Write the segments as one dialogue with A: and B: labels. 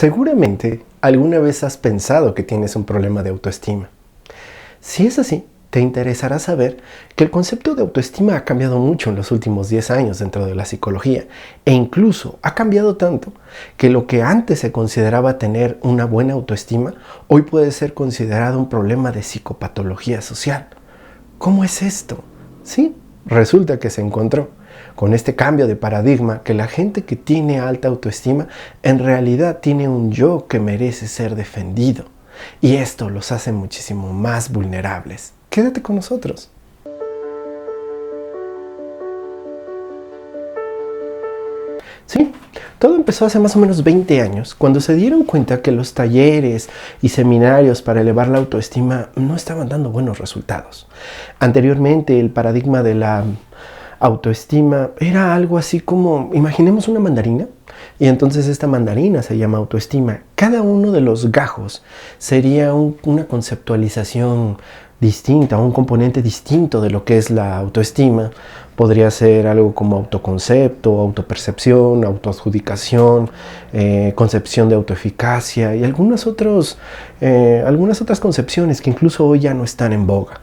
A: Seguramente alguna vez has pensado que tienes un problema de autoestima. Si es así, te interesará saber que el concepto de autoestima ha cambiado mucho en los últimos 10 años dentro de la psicología e incluso ha cambiado tanto que lo que antes se consideraba tener una buena autoestima hoy puede ser considerado un problema de psicopatología social. ¿Cómo es esto? Sí, resulta que se encontró con este cambio de paradigma que la gente que tiene alta autoestima en realidad tiene un yo que merece ser defendido. Y esto los hace muchísimo más vulnerables. Quédate con nosotros. Sí, todo empezó hace más o menos 20 años, cuando se dieron cuenta que los talleres y seminarios para elevar la autoestima no estaban dando buenos resultados. Anteriormente, el paradigma de la autoestima era algo así como, imaginemos una mandarina, y entonces esta mandarina se llama autoestima. Cada uno de los gajos sería una conceptualización distinta, un componente distinto de lo que es la autoestima. Podría ser algo como autoconcepto, autopercepción, autoadjudicación, concepción de autoeficacia y algunas otras concepciones que incluso hoy ya no están en boga.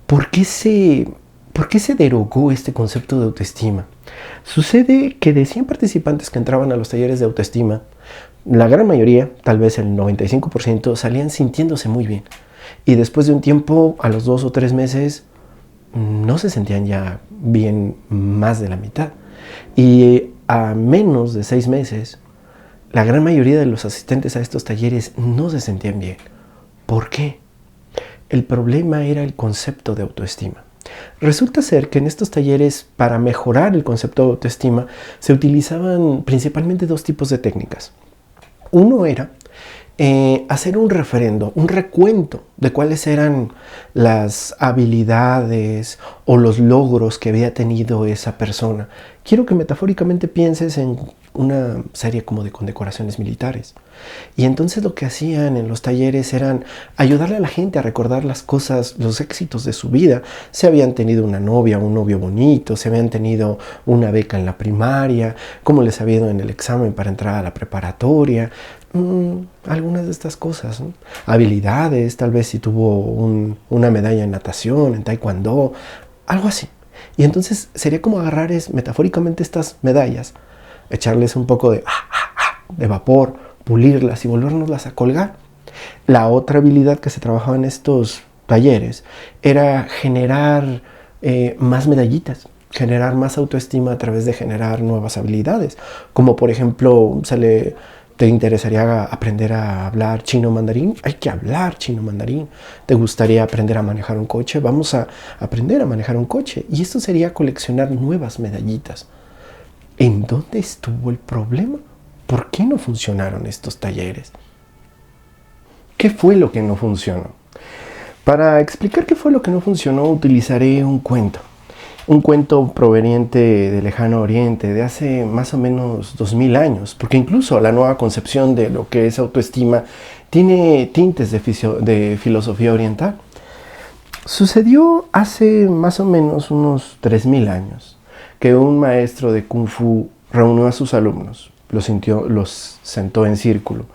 A: ¿Por qué se derogó este concepto de autoestima? Sucede que de 100 participantes que entraban a los talleres de autoestima, la gran mayoría, tal vez el 95%, salían sintiéndose muy bien. Y después de un tiempo, a los 2 o 3 meses, no se sentían ya bien más de la mitad. Y a menos de 6 meses, la gran mayoría de los asistentes a estos talleres no se sentían bien. ¿Por qué? El problema era el concepto de autoestima. Resulta ser que en estos talleres, para mejorar el concepto de autoestima, se utilizaban principalmente 2 tipos de técnicas. Uno era hacer un referendo, un recuento de cuáles eran las habilidades o los logros que había tenido esa persona. Quiero que metafóricamente pienses en una serie como de condecoraciones militares. Y entonces lo que hacían en los talleres eran ayudarle a la gente a recordar las cosas, los éxitos de su vida. Si habían tenido una novia, un novio bonito, si habían tenido una beca en la primaria, cómo les había ido en el examen para entrar a la preparatoria, algunas de estas cosas, ¿no? Habilidades, tal vez si tuvo una medalla en natación, en taekwondo, algo así. Y entonces sería como agarrar metafóricamente estas medallas, echarles un poco de vapor, pulirlas y volvérnoslas a colgar. La otra habilidad que se trabajaba en estos talleres era generar más medallitas, generar más autoestima a través de generar nuevas habilidades, como por ejemplo ¿te interesaría aprender a hablar chino mandarín? Hay que hablar chino mandarín. ¿Te gustaría aprender a manejar un coche? Vamos a aprender a manejar un coche. Y esto sería coleccionar nuevas medallitas. ¿En dónde estuvo el problema? ¿Por qué no funcionaron estos talleres? ¿Qué fue lo que no funcionó? Para explicar qué fue lo que no funcionó, utilizaré un cuento. Un cuento proveniente del lejano oriente, de hace más o menos 2000 años, porque incluso la nueva concepción de lo que es autoestima tiene tintes de filosofía oriental. Sucedió hace más o menos unos 3000 años que un maestro de Kung Fu reunió a sus alumnos, los sentó en círculo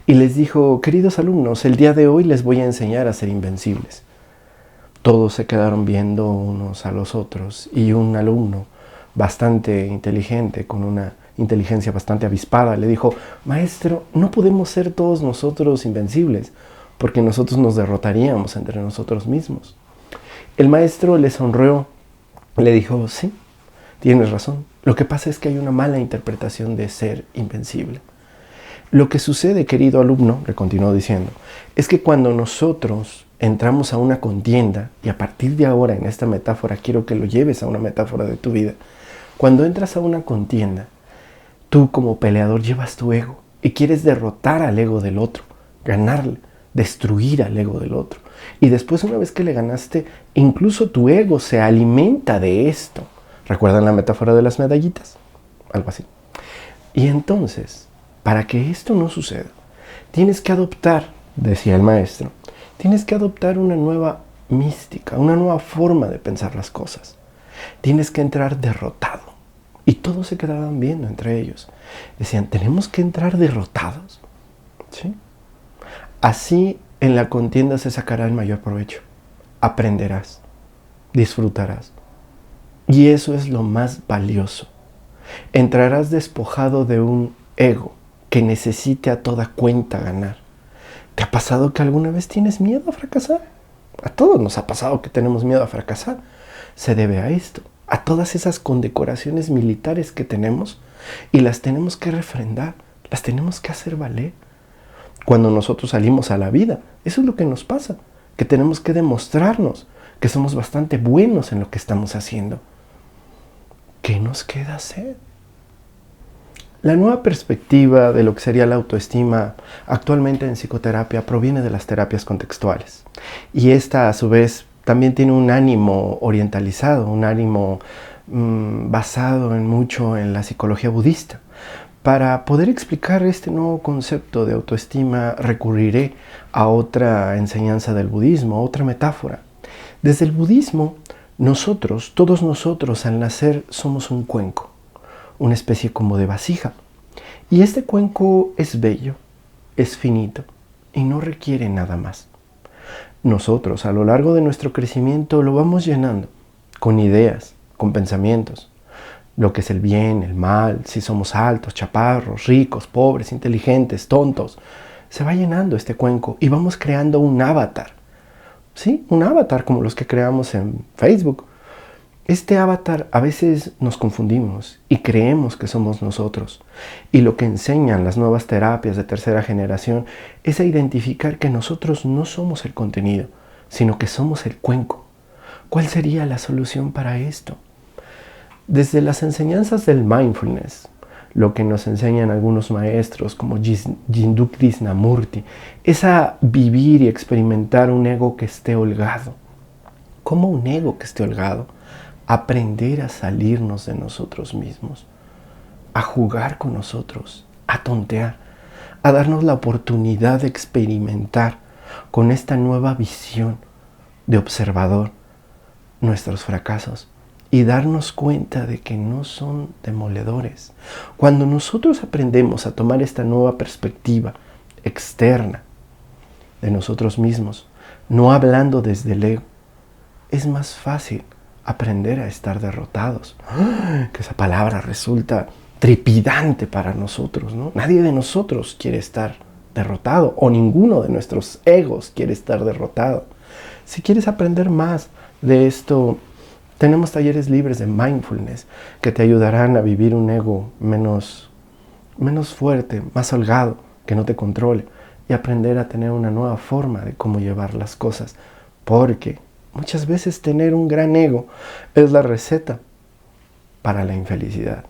A: y les dijo: queridos alumnos, el día de hoy les voy a enseñar a ser invencibles. Todos se quedaron viendo unos a los otros y un alumno bastante inteligente, con una inteligencia bastante avispada, le dijo: maestro, no podemos ser todos nosotros invencibles, porque nosotros nos derrotaríamos entre nosotros mismos. El maestro le sonrió, le dijo: sí, tienes razón. Lo que pasa es que hay una mala interpretación de ser invencible. Lo que sucede, querido alumno, le continuó diciendo, es que cuando nosotros entramos a una contienda, y a partir de ahora en esta metáfora quiero que lo lleves a una metáfora de tu vida, cuando entras a una contienda, tú como peleador llevas tu ego y quieres derrotar al ego del otro, ganarle, destruir al ego del otro. Y después, una vez que le ganaste, incluso tu ego se alimenta de esto. ¿Recuerdan la metáfora de las medallitas? Algo así. Y entonces, para que esto no suceda, tienes que adoptar, decía el maestro, tienes que adoptar una nueva mística, una nueva forma de pensar las cosas. Tienes que entrar derrotado. Y todos se quedaban viendo entre ellos. Decían, ¿tenemos que entrar derrotados? ¿sí? Así en la contienda se sacará el mayor provecho. Aprenderás, disfrutarás. Y eso es lo más valioso. Entrarás despojado de un ego que necesite a toda cuenta ganar. ¿Te ha pasado que alguna vez tienes miedo a fracasar? A todos nos ha pasado que tenemos miedo a fracasar. Se debe a esto, a todas esas condecoraciones militares que tenemos y las tenemos que refrendar, las tenemos que hacer valer. Cuando nosotros salimos a la vida, eso es lo que nos pasa, que tenemos que demostrarnos que somos bastante buenos en lo que estamos haciendo. ¿Qué nos queda hacer? La nueva perspectiva de lo que sería la autoestima actualmente en psicoterapia proviene de las terapias contextuales. Y esta, a su vez, también tiene un ánimo orientalizado, un ánimo basado mucho en la psicología budista. Para poder explicar este nuevo concepto de autoestima, recurriré a otra enseñanza del budismo, otra metáfora. Desde el budismo, nosotros, todos nosotros al nacer somos un cuenco, una especie como de vasija. Y este cuenco es bello, es finito y no requiere nada más. Nosotros a lo largo de nuestro crecimiento lo vamos llenando con ideas, con pensamientos. Lo que es el bien, el mal, si somos altos, chaparros, ricos, pobres, inteligentes, tontos. Se va llenando este cuenco y vamos creando un avatar. ¿Sí? Un avatar como los que creamos en Facebook. Este avatar a veces nos confundimos y creemos que somos nosotros. Y lo que enseñan las nuevas terapias de tercera generación es a identificar que nosotros no somos el contenido, sino que somos el cuenco. ¿Cuál sería la solución para esto? Desde las enseñanzas del mindfulness, lo que nos enseñan algunos maestros como Jinduk Krishnamurti, es a vivir y experimentar un ego que esté holgado. ¿Cómo un ego que esté holgado? Aprender a salirnos de nosotros mismos, a jugar con nosotros, a tontear, a darnos la oportunidad de experimentar con esta nueva visión de observador nuestros fracasos y darnos cuenta de que no son demoledores. Cuando nosotros aprendemos a tomar esta nueva perspectiva externa de nosotros mismos, no hablando desde el ego, es más fácil aprender a estar derrotados. Que esa palabra resulta trepidante para nosotros, ¿no? Nadie de nosotros quiere estar derrotado o ninguno de nuestros egos quiere estar derrotado. Si quieres aprender más de esto, tenemos talleres libres de mindfulness que te ayudarán a vivir un ego menos fuerte, más holgado, que no te controle y aprender a tener una nueva forma de cómo llevar las cosas. Porque muchas veces tener un gran ego es la receta para la infelicidad.